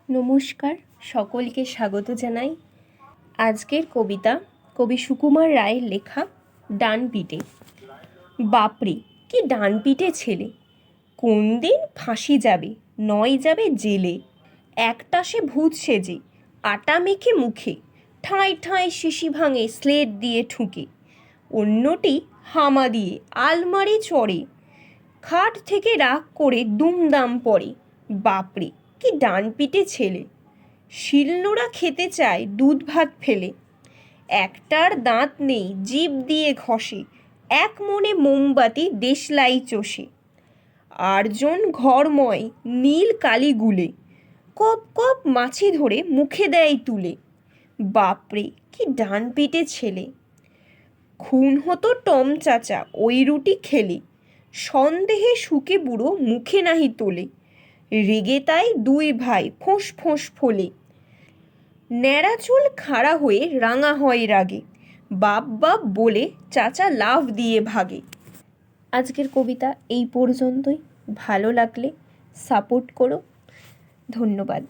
নমস্কার, সকলকে স্বাগত জানাই। আজকের কবিতা কবি সুকুমার রায়ের লেখা ডানপিটে। বাপরে, কি ডানপিটে ছেলে! কোন দিন ফাঁসি যাবে, নয় যাবে জেলে। একটা সে ভূত সেজে, আটা মেখে মুখে, ঠাঁই ঠাঁই শিশি ভাঙে স্লেট দিয়ে ঠুকে। অন্যটি হামা দিয়ে আলমারি চড়ে, খাট থেকে রাগ করে দুমদাম পড়ে। বাপরে, কি ডানপিটে ছেলে! শিলনোড়া খেতে চায় দুধ ভাত ফেলে, একটার দাঁত নেই জিভ দিয়ে ঘষে, এক মনে মোমবাতি দেশলাই চষে। আরজন ঘরময় নীল কালি গুলে, কপ কপ মাছি ধরে মুখে দেয় তুলে। বাপরে, কি ডানপিটে ছেলে! খুন হতো টম চাচা ওই রুটি খেলে, সন্দেহে শুকে বুড়ো মুখে নাহি তোলে। রেগে তাই দুই ভাই ফোঁস ফোঁস ফোলে, ন্যাড়া চুল খাড়া হয়ে রাঙা হয় রাগে। বাপ বাপ বলে চাচা লাফ দিয়ে ভাগে। আজকের কবিতা এই পর্যন্তই। ভালো লাগলে সাপোর্ট করো। ধন্যবাদ।